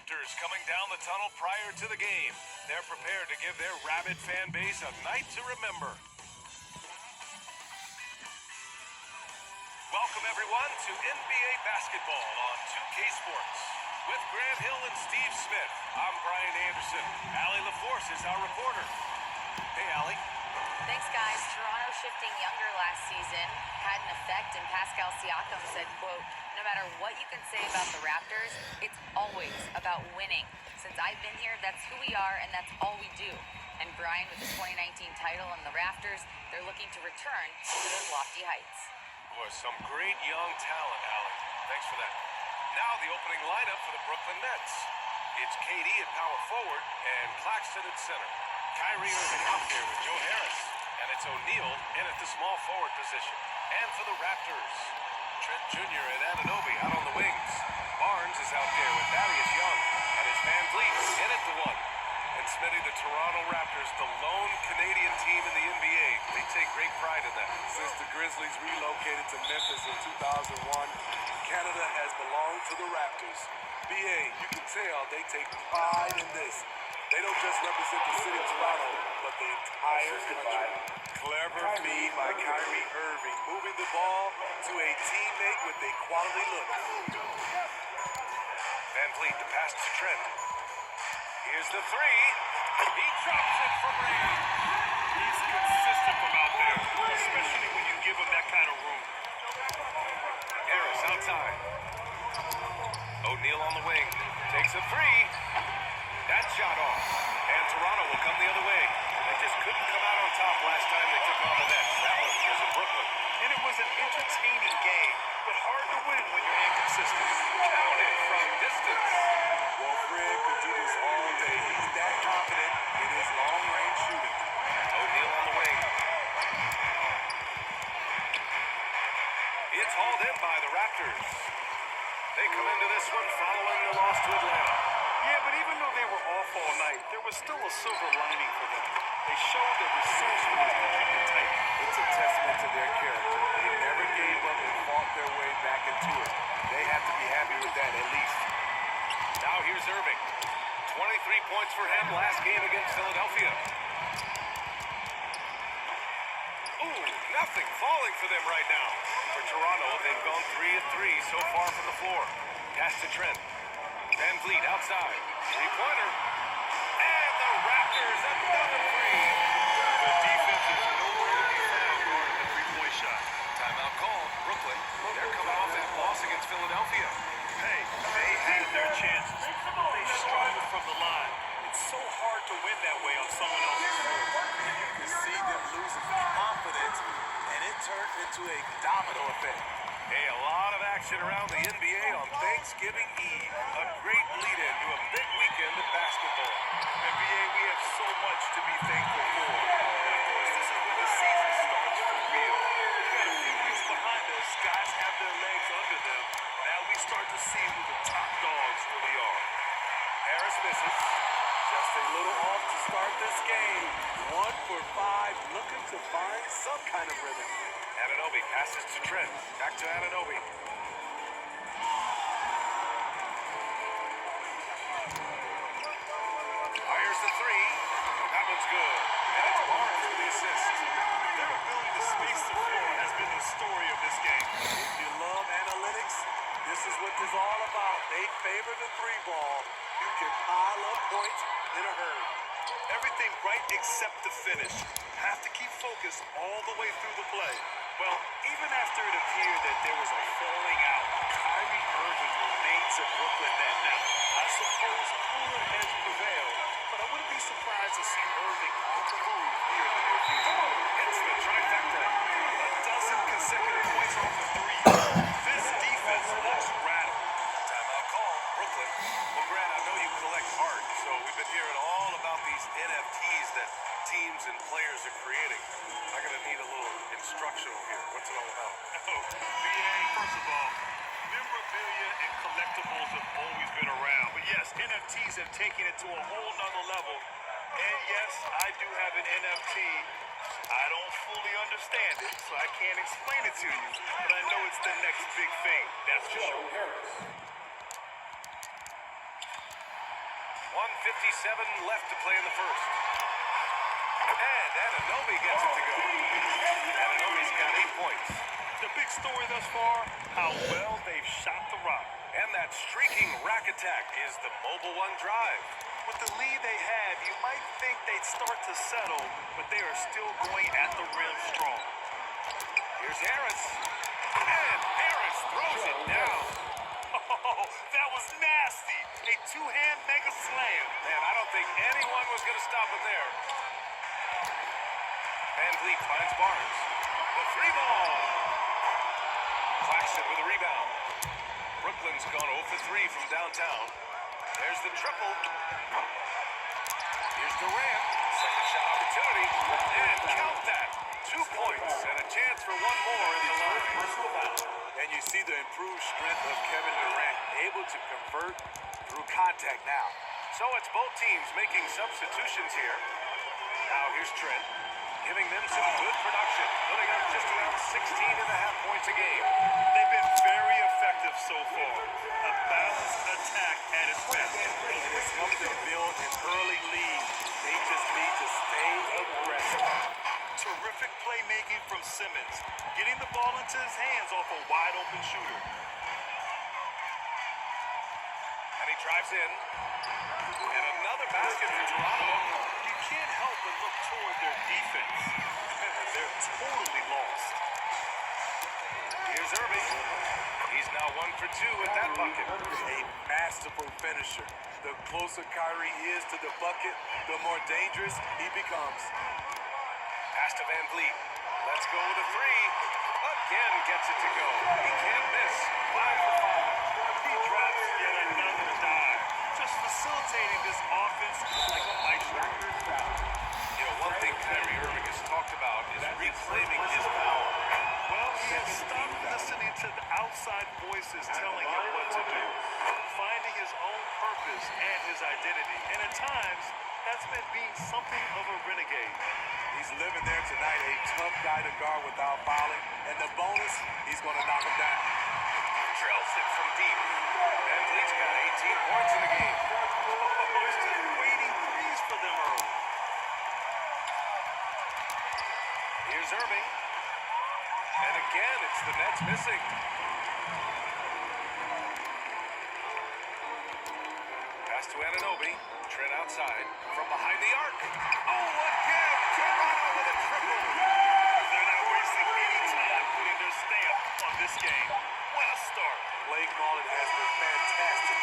Raptors coming down the tunnel prior to the game. They're prepared to give their rabid fan base a night to remember. Welcome, everyone, to NBA basketball on 2K Sports. With Grant Hill and Steve Smith, I'm Brian Anderson. Allie LaForce is our reporter. Hey, Allie. Thanks, guys. Toronto shifting younger last season had an effect, and Pascal Siakam said, quote, "No matter what you can say about the Raptors, it's always about winning. Since I've been here, that's who we are, and that's all we do." And Brian, with the 2019 title and the Raptors, they're looking to return to those lofty heights. Boy, some great young talent, Allie. Thanks for that. Now the opening lineup for the Brooklyn Nets. It's KD at power forward and Claxton at center. Kyrie Irving out there with Joe Harris. And it's O'Neal in at the small forward position. And for the Raptors, Trent Jr. and Anunoby out on the wings. Barnes is out there with Thaddeus Young. And it's Van Vliet in at the one. And Smitty, the Toronto Raptors, the lone Canadian team in the NBA. They take great pride in that. Since the Grizzlies relocated to Memphis in 2001, Canada has belonged to the Raptors. BA, you can tell they take pride in this. They don't just represent the city of Toronto, but the entire country. Clever feed by Kyrie Irving, moving the ball to a teammate with a quality look. Van Vliet, the pass to Trent. Here's the three. He drops it from range. He's consistent from out there, especially when you give him that kind of room. Harris outside. O'Neal on the wing. Takes a three. That shot off. And Toronto will come the other way. They just couldn't come out on top last time they took on the Nets. That one was in Brooklyn. And it was an entertaining game, but hard to win when you're inconsistent. Counted from distance. Well, Fred could do this all day. He's that confident in his long-range shooting. O'Neal on the wing. It's hauled in by the Raptors. They come into this one following the loss to Atlanta. Yeah, but even though they were off all night, there was still a silver lining for them. They showed their resourcefulness to keep it tight. It's a testament to their character. They never gave up and fought their way back into it. They have to be happy with that at least. Now here's Irving. 23 points for him last game against Philadelphia. Ooh, nothing falling for them right now. For Toronto, they've gone 3 of 3 so far from the floor. Pass to Trent. Van Vliet outside. Three-pointer. And the Raptors another three. The defense is nowhere to be found guarding the three-point shot. Timeout called. Brooklyn. They're coming off a loss against Philadelphia. Hey, they had their chances. They struggled from the line. It's so hard to win that way on someone else's floor. You can see them losing confidence, and it turned into a domino effect. Hey, a lot of action around the NBA on Thanksgiving Eve. A great lead-in to a big weekend of basketball. NBA, we have so much to be thankful for. And of course, this is when the season starts for real. We've got a few weeks behind us. Guys have their legs under them. Now we start to see who the top dogs really are. Harris misses. Just a little off to start this game. 1 for 5, looking to find some kind of rhythm. Anunoby passes to Trent. Back to Anunoby. Fires the three. That one's good. And it's Barnes for the assist. Their ability to space the floor has been the story of this game. If you love analytics, this is what this is all about. They favor the three ball. You can pile up points in a hurry. Everything right except the finish. Have to keep focused all the way through the play. Well, even after it appeared that there was a falling out, Kyrie Irving remains a Brooklyn Net. Now, I suppose cooler heads prevail, but I wouldn't be surprised to see Irving on the move here in the near future. It's the trifecta. A dozen consecutive points off the three. This defense looks rattled. Timeout call. Brooklyn. Well, Grant, I know you collect art, so we've been hearing all about these NFTs that teams and players are creating. I'm going to need a little instructional here. What's it all about? Oh, BA, first of all, memorabilia and collectibles have always been around. But yes, NFTs have taken it to a whole nother level. And yes, I do have an NFT. I don't fully understand it, so I can't explain it to you. But I know it's the next big thing. That's for sure. left to play in the first. And Anunoby gets it to go. Anunoby's got 8 points. The big story thus far, how well they've shot the rock. And that streaking rack attack is the Mobile One drive. With the lead they have, you might think they'd start to settle, but they are still going at the rim strong. Here's Harris. And Harris throws it down. Oh, that was nasty. A two-hand mega slam. Man, I don't think anyone was going to stop him there. Van Vliet finds Barnes. The three ball. Claxton with a rebound. Brooklyn's gone 0 for 3 from downtown. There's the triple. Here's Durant. Second shot opportunity. And count that. 2 points and a chance for one more in the line. And you see the improved strength of Kevin Durant, able to convert through contact now. So it's both teams making substitutions here. Now here's Trent, giving them some good production, putting up just around 16.5 points a game. They've been very effective so far. A balanced attack at its best. And it's helped them build an early lead. They just need to stay aggressive. Terrific playmaking from Simmons, getting the ball into his hands off a wide-open shooter. And he drives in. And another basket for Toronto. You can't help but look toward their defense. They're totally lost. Here's Irving. He's now 1 for 2 with that bucket. A masterful finisher. The closer Kyrie is to the bucket, the more dangerous he becomes. Pass to Van Vliet. Let's go with a three. Again gets it to go. He can't miss. 5 for 5. He drops yet another dive, just facilitating this offense like a maestro. You know, one thing Kyrie Irving has talked about is reclaiming his power. Well, he has stopped listening to the outside voices telling him what to do, finding his own purpose and his identity. And at times, that's meant being something of a renegade. He's living there tonight, a tough guy to guard without fouling. And the bonus, he's going to knock him down. Trails it from deep. Van Vliet's got 18 points in the game. He's just waiting threes for them early. Here's Irving. And again, it's the Nets missing. Pass to Anunoby. Trent outside. From behind the arc. Oh, again! Toronto with a triple. They're not wasting any time putting their stamp on this game. What a start. Play calling has been fantastic.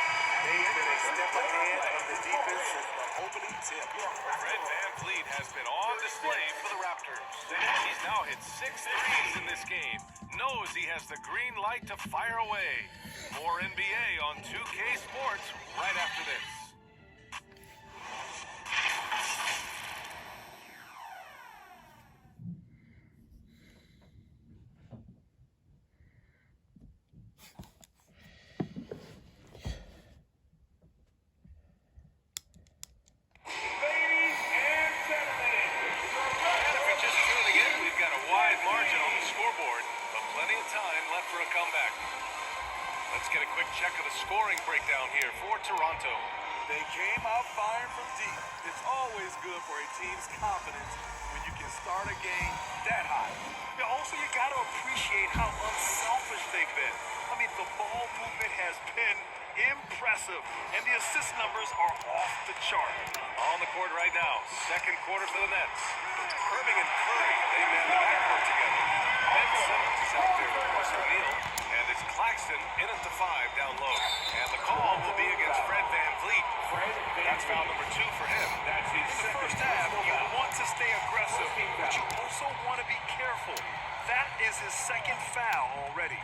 They've been a step ahead of the defense since the opening tip. Fred VanVleet has been on display for the Raptors. He's now hit 6 threes in this game. Knows he has the green light to fire away. More NBA on 2K Sports right after this. Let's get a quick check of the scoring breakdown here for Toronto. They came out firing from deep. It's always good for a team's confidence when you can start a game that high. Yeah, also, you got to appreciate how unselfish they've been. I mean, the ball movement has been impressive, and the assist numbers are off the chart. On the court right now, second quarter for the Nets. Irving and Curry, they man the backcourt together. Ben Simmons is out there with Russ O'Neal. And it's Claxton in at the 5 down low. And the call will be against Fred VanVleet. That's foul number 2 for him. In the first half, you want to stay aggressive, but you also want to be careful. That is his second foul already.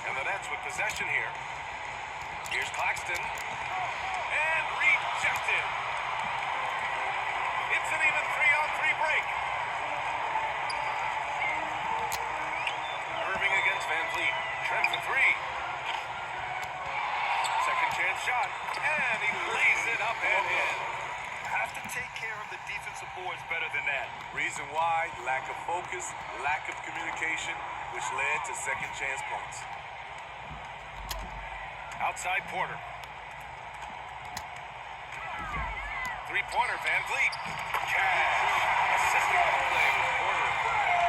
And the Nets with possession here. Here's Claxton. And rejected. It's an even 3-on-3 break. Irving against VanVleet. Trent for 3. Second chance shot. And he lays it up and in. Have to take care of the defensive boards better than that. Reason why, lack of focus, lack of communication, which led to second chance points. Outside Porter. three-pointer, Van Vliet. Cash. Assisting on the play with Porter.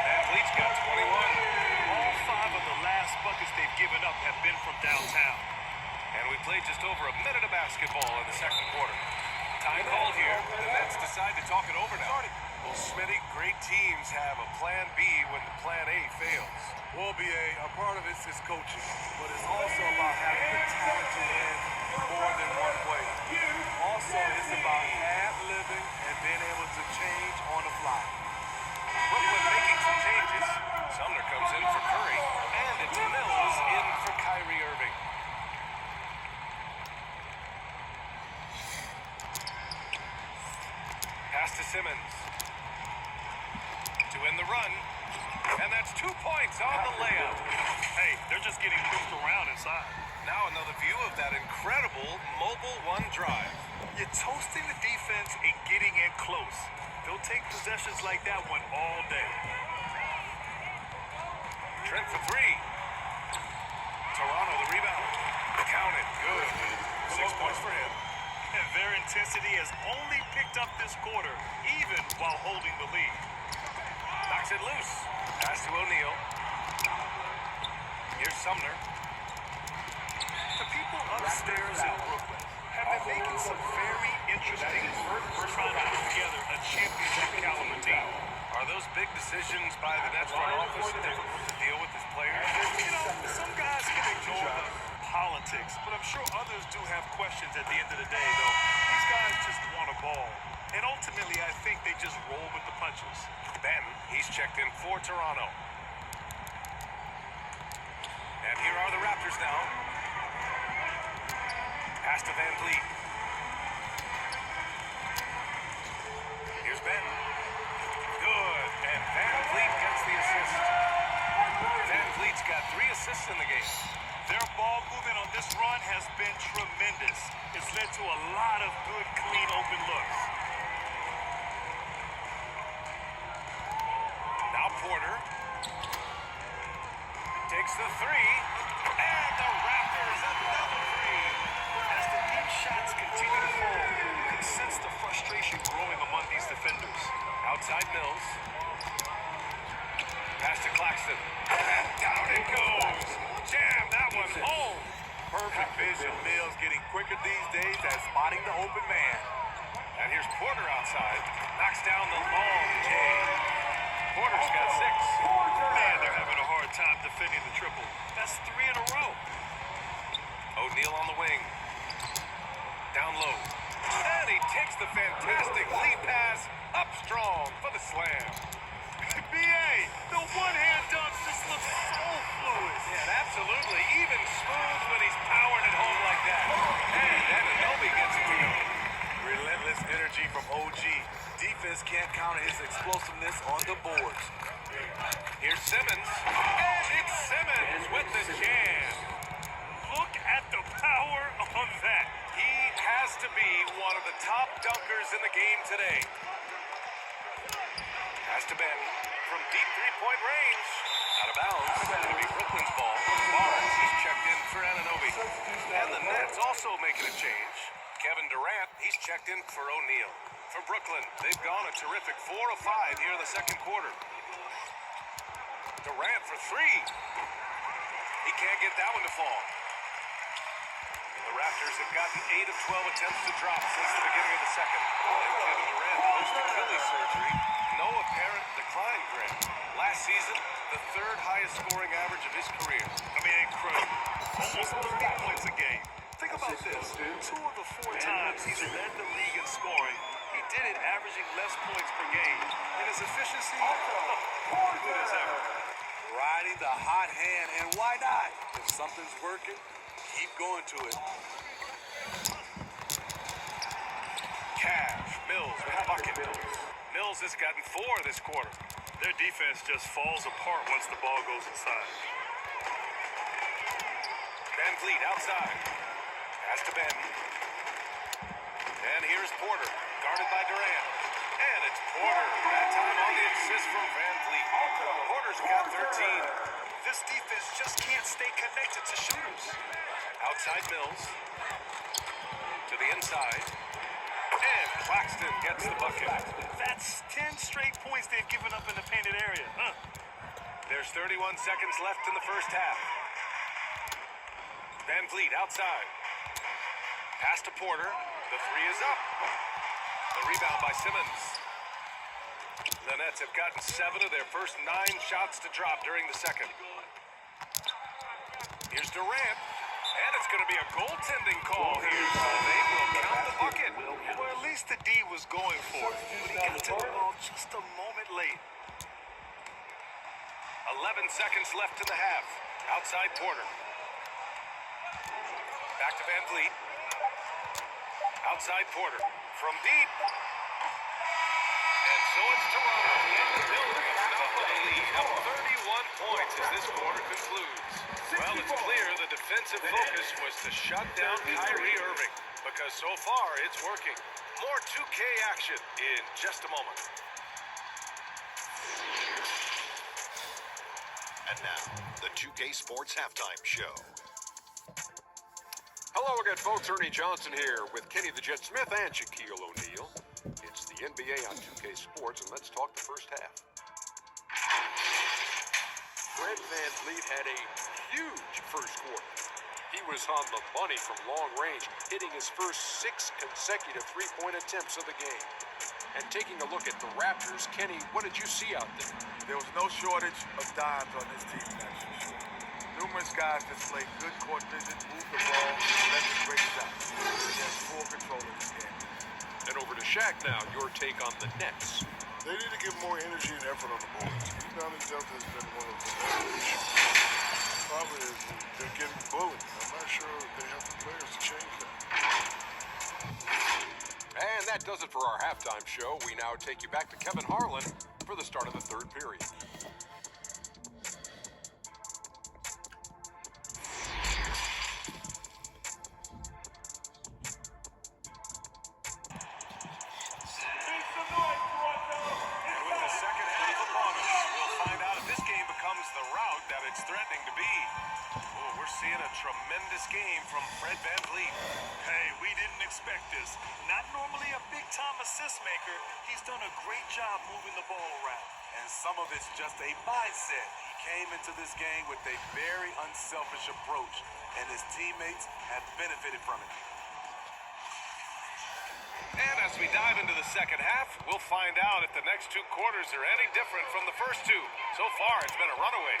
Van Vliet's got 21. All 5 of the last buckets they've given up have been from downtown. And we played just over a minute of basketball in the second quarter. Time called here. The Nets decide to talk it over now. Well, Smitty, great teams have a plan B when the plan A fails. Well, BA, a part of it is coaching, but it's also about having the talent to win more than one way. Also, it's about ad-libbing and being able to change on the fly. Brooklyn making some changes. Sumner comes in for Curry, and it's Mills in for Kyrie Irving. Pass to Simmons. To end the run. And that's 2 points on the layup. Hey, they're just getting moved around inside. Now another view of that incredible mobile one drive. You're toasting the defense and getting in close. They'll take possessions like that one all day. Trent for three. Toronto the rebound. Counted. Good. 6 points for him. And their intensity has only picked up this quarter, even while holding the lead. Knocks it loose. Pass to O'Neal. Here's Sumner. The people upstairs in Brooklyn have been making some very interesting moves trying to put together a championship caliber team. Are those big decisions by the Nets front office difficult to deal with as players? You know, some guys can ignore the politics, but I'm sure others do have questions at the end of the day, though. These guys just want a ball. And ultimately, I think they just roll with the punches. Ben, he's checked in for Toronto. And here are the Raptors now. Pass to Van Vliet. Here's Ben. Good. And Van Vliet gets the assist. Van Vliet's got 3 assists in the game. Their ball movement on this run has been tremendous. It's led to a lot of good, clean, open looks. Now Porter takes the 3, and the Raptors another 3. As the deep shots continue to fall, you can sense the frustration growing among these defenders. Outside Mills. Pass to Claxton. And down it goes. Jam that one home. Perfect vision. Mills getting quicker these days at spotting the open man. And here's Porter outside. Knocks down the long J. Porter's got 6. Man, they're having a hard time defending the triple. That's 3 in a row. O'Neal on the wing. Down low. And he takes the fantastic lead pass up strong for the slam. B.A., the one-hand dunk just looks so fluid. Yeah, absolutely. Even smooth when he's powering it home like that. And Anunoby gets it to go. Relentless energy from OG. Defense can't counter his explosiveness on the boards. Here's Simmons. And it's Simmons with the jam. Look at the power on that. He has to be one of the top dunkers in the game today. Pass to Ben from deep three-point range. Out of bounds. It'll be Brooklyn's ball. Barnes, he's checked in for Anunoby. And the Nets also making a change. Kevin Durant, he's checked in for O'Neal. For Brooklyn, they've gone a terrific 4 of 5 here in the second quarter. Durant for 3. He can't get that one to fall. The Raptors have gotten 8 of 12 attempts to drop since the beginning of the second. And Kevin Durant post Achilles surgery. No apparent decline, Grant. Last season, the 3rd highest scoring average of his career. I mean, incredible. Almost 30 points a game. Think about this. 2 of the 4 times he's led the league in scoring, he did it averaging less points per game. And his efficiency, good as ever. Riding the hot hand, and why not? If something's working, keep going to it. Cash, Mills with a bucket. Mills has gotten 4 this quarter. Their defense just falls apart once the ball goes inside. Van Vliet outside. Pass to Ben. And here's Porter, guarded by Durant. And it's Porter. That time on the assist from Van Vliet. Porter's got 13. This defense just can't stay connected to shooters. Outside Mills. To the inside. And Claxton gets the bucket. That's 10 straight points they've given up in the painted area. There's 31 seconds left in the first half. Van Vliet outside. Pass to Porter. The three is up. The rebound by Simmons. The Nets have gotten 7 of their first 9 shots to drop during the second. Here's Durant. And it's going to be a goaltending call here. They will count the bucket. Well, at least the D was going for it. But he got to the ball just a moment late. 11 seconds left in the half. Outside Porter. Back to Van Vliet. Outside Porter. From deep. And so it's Toronto in the building. Top of the lead. Up 31 points as this quarter concludes. Well, it's clear the defensive focus was to shut down Kyrie Irving. Because so far, it's working. More 2K action in just a moment. And now, the 2K Sports Halftime Show. Hello again, folks. Ernie Johnson here with Kenny the Jet Smith and Shaquille O'Neal. It's the NBA on 2K Sports, and let's talk the first half. Fred Van Vliet had a huge first quarter. He was on the money from long range, hitting his first 6 consecutive three-point attempts of the game. And taking a look at the Raptors, Kenny, what did you see out there? There was no shortage of dimes on this team, that's for sure. Numerous guys displayed good court vision, moved the ball, left a great shot. They had full control of this game. And over to Shaq now, your take on the Nets. They need to give more energy and effort on the boards. Rebounding Delta has been one of the better issues. The problem is they're getting bullied. I'm not sure they have the players to change that. And that does it for our halftime show. We now take you back to Kevin Harlan for the start of the third period. Threatening to be. Oh, we're seeing a tremendous game from Fred Van Vliet. Hey, we didn't expect this. Not normally a big-time assist maker. He's done a great job moving the ball around. And some of it's just a mindset. He came into this game with a very unselfish approach, and his teammates have benefited from it. And as we dive into the second half, we'll find out if the next 2 quarters are any different from the first 2. So far, it's been a runaway.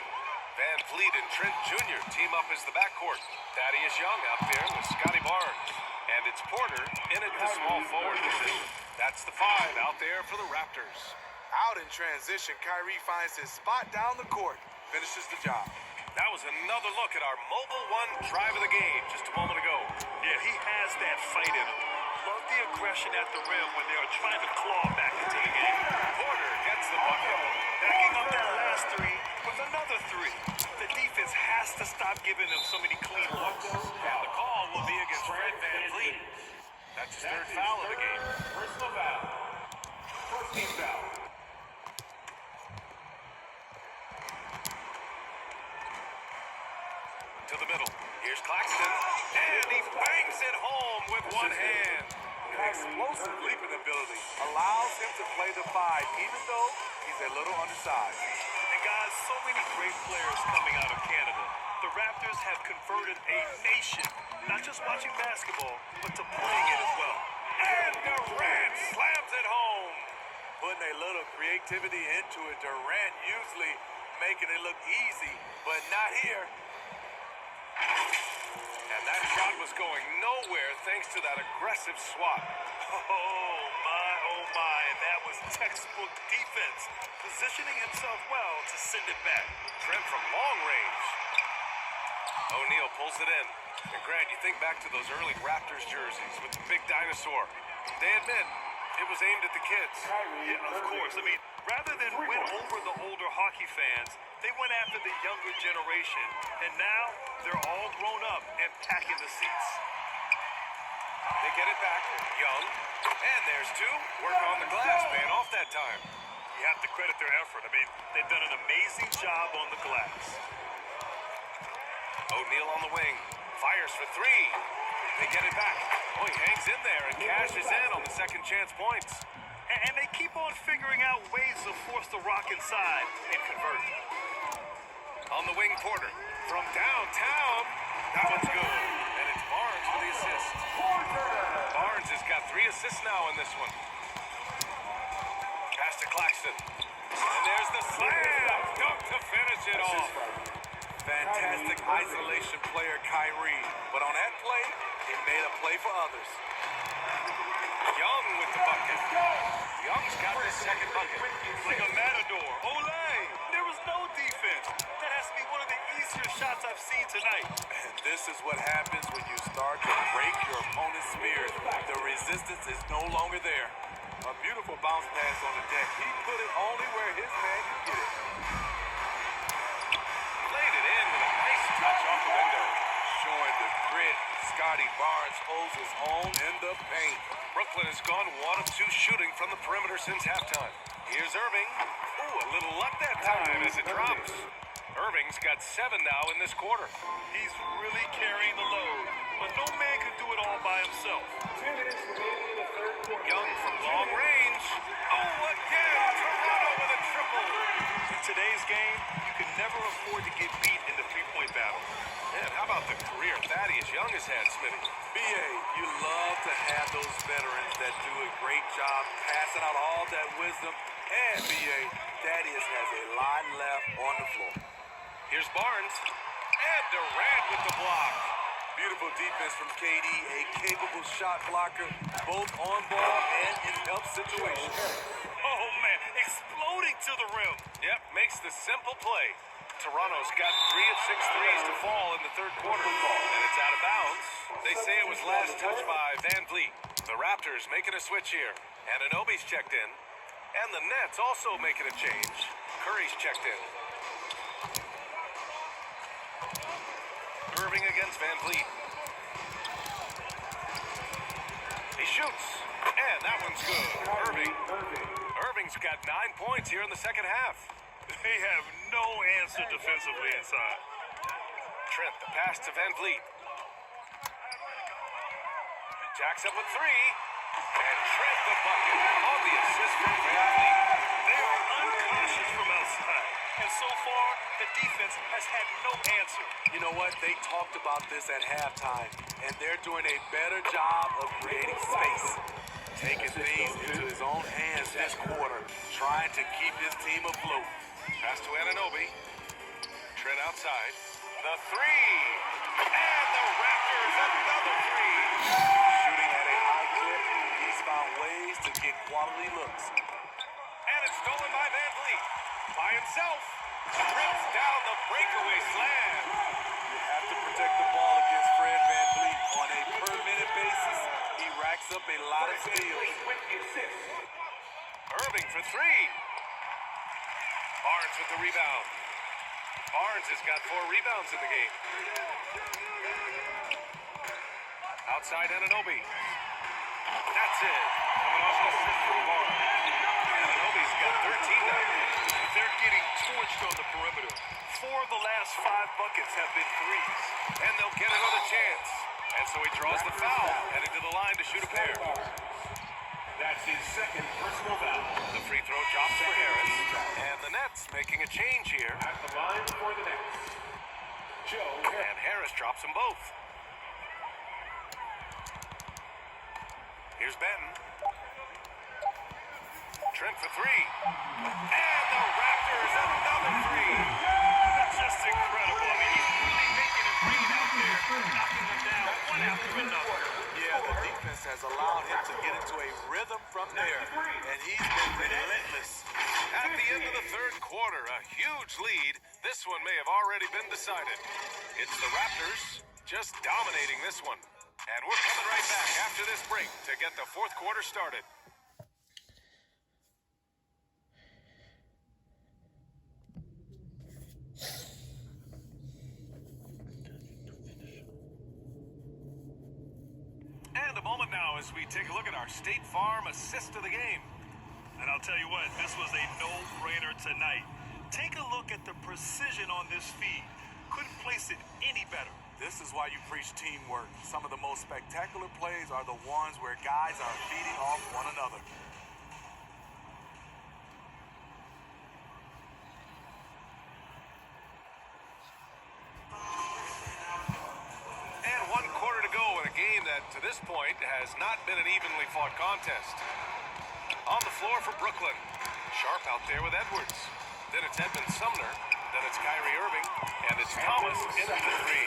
Van Vliet and Trent Jr. team up as the backcourt. Thaddeus Young out there with Scotty Barnes. And it's Porter in at the small forward position. That's the 5 out there for the Raptors. Out in transition, Kyrie finds his spot down the court. Finishes the job. That was another look at our Mobile One drive of the game just a moment ago. Yeah, he has that fight in him. Love the aggression at the rim when they are trying to claw back into the game. Porter gets the bucket. Backing up that last 3 with another 3. The defense has to stop giving them so many clean looks. And the call will be against Fred Van Vliet. That's his 3rd foul of the game. Personal foul. First team foul. To the middle. Here's Claxton. And he bangs it home with one hand. Explosive leaping ability allows him to play the 5, even though he's a little undersized. And guys, so many great players coming out of Canada. The Raptors have converted a nation, not just watching basketball, but to playing it as well. And Durant slams it home. Putting a little creativity into it. Durant usually making it look easy, but not here. And that shot was going nowhere thanks to that aggressive swat. Oh my, and that was textbook defense. Positioning himself well to send it back. Trent from long range. O'Neal pulls it in. And Grant, you think back to those early Raptors jerseys with the big dinosaur. They admit it was aimed at the kids. Yeah, of course. I mean, rather than win over the older hockey fans, they went after the younger generation. And now they're all grown up and packing the seats. They get it back. Young. And there's 2. Work on the glass, man, off that time. You have to credit their effort. I mean, they've done an amazing job on the glass. O'Neal on the wing. Fires for three. They get it back. Oh, he hangs in there and cashes in on the second chance points. And they keep on figuring out ways to force the rock inside and convert. On the wing, Porter. From downtown. That one's good. And it's Barnes for the assist. Barnes has got 3 assists now in this one. Pass to Claxton. And there's the slam. Dunk to finish it off. Fantastic isolation player, Kyrie. But on that play, he made a play for others. Young with the bucket. Young's got his second bucket. Like a matador. Olay! There was no defense. That has to be one of the easier shots I've seen tonight. And this is what happens when you start to break your opponent's spirit. The resistance is no longer there. A beautiful bounce pass on the deck. He put it only where his man could get it. Laid it in with a nice touch off the window. Showing the grit. Scotty Barnes holds his own in the paint. Brooklyn has gone 1 of 2 shooting from the perimeter since halftime. Here's Irving. Ooh, a little luck that time as it drops. Irving's got 7 now in this quarter. He's really carrying the load, but no man can do it all by himself. Young from long range. Oh, again, Toronto with a triple. In today's game, you can never afford to get beat in the three-point battle. Man, how about the career Thaddeus Young has had, Smitty? B.A., you love to have those veterans that do a great job passing out all that wisdom. And B.A., Thaddeus has a lot left on the floor. Here's Barnes. And Durant with the block. Beautiful defense from KD, a capable shot blocker, both on ball and in help situations. Oh, man, exploding to the rim. Yep, makes the simple play. Toronto's got 3 of 6 threes to fall in the third quarter. And it's out of bounds. They say it was last touched by Van Vliet. The Raptors making a switch here. Anunoby's checked in. And the Nets also making a change. Curry's checked in. Irving against Van Vliet. He shoots. And that one's good. Irving's got 9 points here in the second half. They have no answer defensively inside. Trent, the pass to Van Vliet. Jacks up with 3. And Trent the bucket on the assist from Van Vliet. They are uncautious from outside. And so far, the defense has had no answer. You know what? They talked about this at halftime, and they're doing a better job of creating space. Taking things into his own hands this quarter, trying to keep his team afloat. Pass to Anunoby. Trent outside. The 3. And the Raptors another 3. Shooting at a high clip, he's found ways to get quality looks. And it's stolen by Van Vliet. By himself. Trips down the breakaway slam. You have to protect the ball against Fred Van Vliet on a per-minute basis. He racks up a lot of steals. Irving for 3. Barnes with the rebound. Barnes has got 4 rebounds in the game. Outside Anunoby. That's it. Coming off an assist from Barnes. Anunoby's got 13 now. They're getting torched on the perimeter. 4 of the last 5 buckets have been threes. And they'll get another chance. And so he draws the foul, heading to the line to shoot a pair. That's his second personal foul. The free throw drops for Harris. And the Nets making a change here. At the line for the Nets, Joe And Harris drops them both. Here's Benton. Trent for 3. And the Raptors another 3. That's just incredible. I mean, he's really making it rain out there, knocking them down one after another. Yeah, the defense has allowed him to get into a rhythm from there, and he's been relentless. At the end of the third quarter, a huge lead. This one may have already been decided. It's the Raptors just dominating this one. And we're coming right back after this break to get the fourth quarter started. And a moment now as we take a look at our State Farm assist of the game. And I'll tell you what, this was a no-brainer tonight. Take a look at the precision on this feed. Couldn't place it any better. This is why you preach teamwork. Some of the most spectacular plays are the ones where guys are feeding off one another. And 1 quarter to go in a game that, to this point, has not been an evenly fought contest. On the floor for Brooklyn. Sharp out there with Edwards. Then it's Edmund Sumner. Then it's Kyrie Irving. And it's Thomas into the three.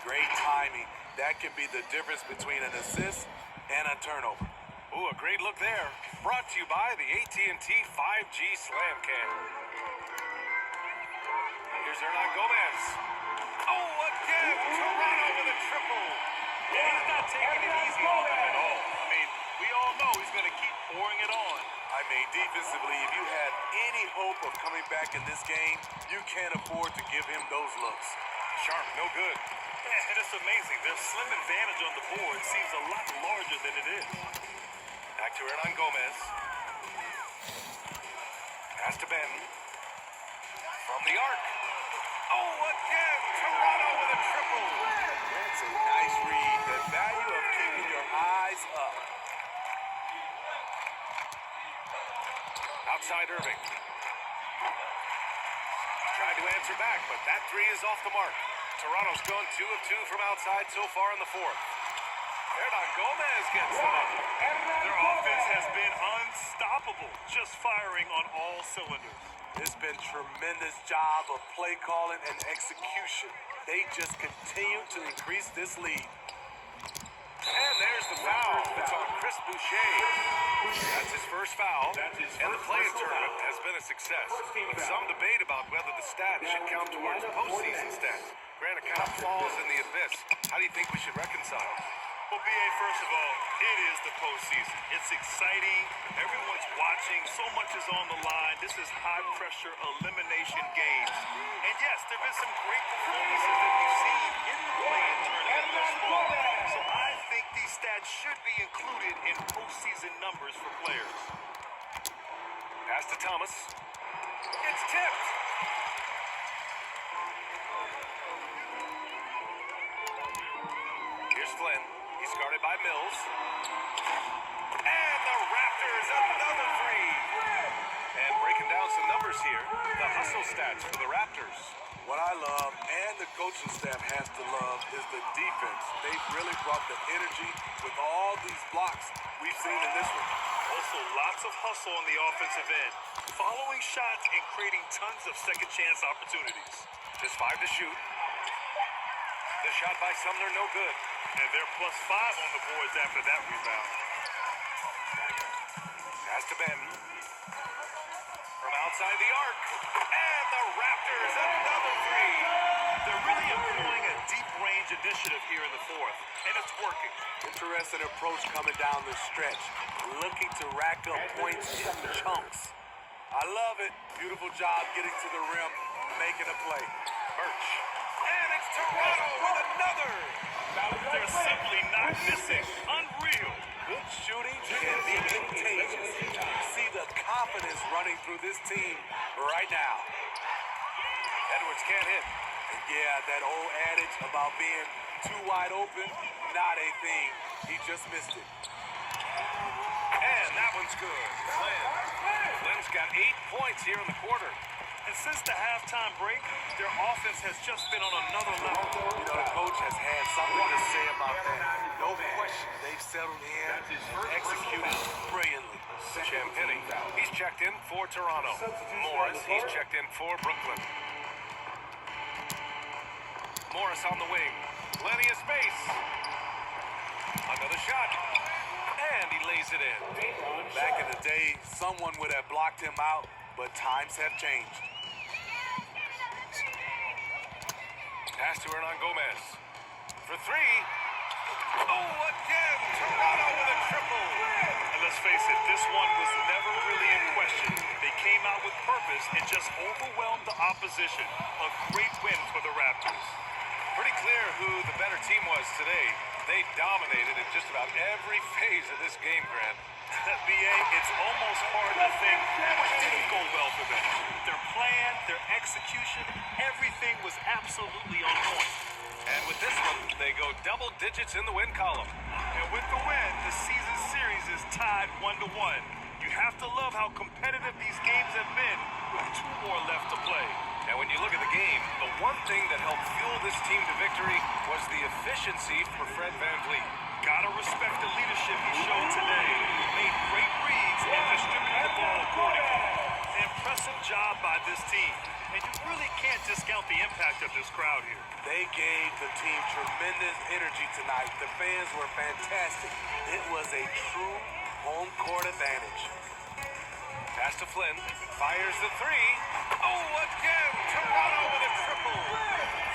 Great timing. That can be the difference between an assist and a turnover. Ooh, a great look there. Brought to you by the AT&T 5G Slam Cam. Here's Hernan Gomez. Oh, again, Toronto with a triple. Yeah, he's not taking it easy on them at all. I mean, we all know he's going to keep pouring it on. I mean, defensively, if you have any hope of coming back in this game, you can't afford to give him those looks. Sharp, no good. Yeah, and it's amazing. Their slim advantage on the board seems a lot larger than it is. Back to Hernan Gomez. Pass to Ben. From the arc. Oh, again, Toronto with a triple. That's a nice read. The value of keeping your eyes up. Outside Irving. Tried to answer back, but that three is off the mark. Toronto's gone 2 of 2 from outside so far in the fourth. Hernan Gomez gets the bucket. Their offense has been unstoppable, just firing on all cylinders. It's been tremendous job of play calling and execution. They just continue to increase this lead. And there's the foul. It's on Chris Boucher. That's his first foul. And the play-in tournament has been a success. With some debate about whether the stat should count towards postseason stats. Granted, kind of falls in the abyss. How do you think we should reconcile? Well, B.A., first of all, it is the postseason. It's exciting. Everyone's watching. So much is on the line. This is high-pressure elimination games. And yes, there have been some great performances that we've seen in the play-in tournament thus far. So I think these stats should be included in postseason numbers for players. Pass to Thomas. It's tipped. Here's Flynn. He's guarded by Mills. And the Raptors, another three. And breaking down some numbers here, the hustle stats for the Raptors. What I love, and the coaching staff has to love, is the defense. They've really brought the energy with all these blocks we've seen in this one. Also, lots of hustle on the offensive end. Following shots and creating tons of second chance opportunities. Just 5 to shoot. The shot by Sumner, no good. And they're +5 on the boards after that rebound. Pass to Ben. From outside the arc. And the Raptors, another three. They're really employing a deep range initiative here in the fourth, and it's working. Interesting approach coming down the stretch. Looking to rack up points in chunks. I love it. Beautiful job getting to the rim, making a play. Birch. And it's Toronto with another. They're simply not missing. Unreal. Good shooting can be contagious. See the confidence running through this team right now. Edwards can't hit. And yeah, that old adage about being too wide open, not a thing. He just missed it. And that one's good. Flynn's got 8 points here in the quarter. And since the halftime break, their offense has just been on another level. You know, the coach has had something to say about that. No question, they've settled in and executed brilliantly. Champagny, he's checked in for Toronto. Morris, he's checked in for Brooklyn. Morris on the wing. Plenty of space. Another shot. And he lays it in. Back in the day, someone would have blocked him out, but times have changed. Pass to Hernan Gomez. For three. Oh, again. Toronto with a triple. And let's face it, this one was never really in question. They came out with purpose and just overwhelmed the opposition. A great win for the Raptors. Pretty clear who the better team was today. They dominated in just about every phase of this game, Grant. B.A., it's almost hard to think what didn't go well for them. Their plan, their execution, everything was absolutely on point. And with this one, they go double digits in the win column. And with the win, the season series is tied 1-1. You have to love how competitive these games have been with 2 more left to play. And when you look at the game, the one thing that helped fuel this team to victory was the efficiency for Fred VanVleet. Gotta respect the leadership he showed today. Made great reads and distributed the ball accordingly. An impressive job by this team. And you really can't discount the impact of this crowd here. They gave the team tremendous energy tonight. The fans were fantastic. It was a true home court advantage. Pass to Flynn. Fires the three. Oh, again! Toronto with a triple.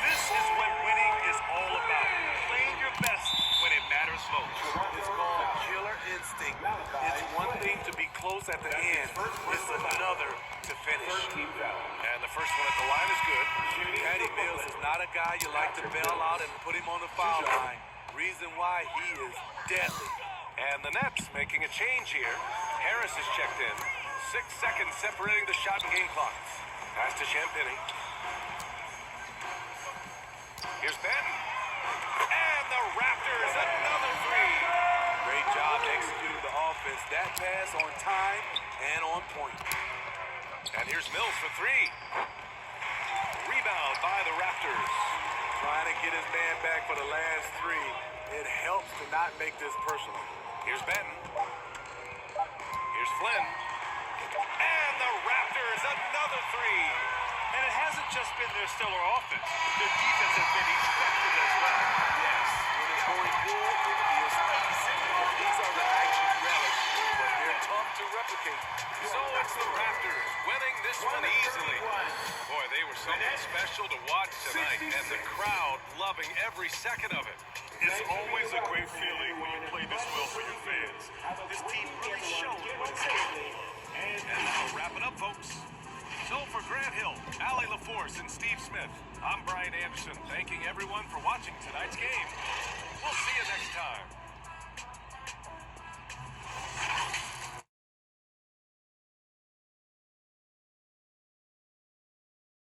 This is what winning is all about. Playing your best when it matters most. It's called killer instinct. It's one thing to be close at the end. It's another to finish. And the first one at the line is good. Patty Mills is not a guy you like to bail out and put him on the foul line. Reason why, he is deadly. And the Nets making a change here. Harris is checked in. 6 seconds separating the shot and game clocks. Pass to Champagny. Here's Benton. And the Raptors, another three. Great job executing the offense. That pass on time and on point. And here's Mills for three. Rebound by the Raptors. Trying to get his man back for the last three. It helps to not make this personal. Here's Benton. Here's Flynn. And the Raptors, another three. And it hasn't just been their stellar offense. Their defense has been effective as well. Yes, when it's going good, it is easy. These are the action relics, but they're tough to replicate. So it's the Raptors winning this one easily. Boy, they were something special to watch tonight, and the crowd loving every second of it. It's always a great feeling when you play this well for your fans. This team really shows what it's capable of. And that'll wrap it up, folks. So for Grant Hill, Allie LaForce, and Steve Smith, I'm Brian Anderson, thanking everyone for watching tonight's game. We'll see you next time.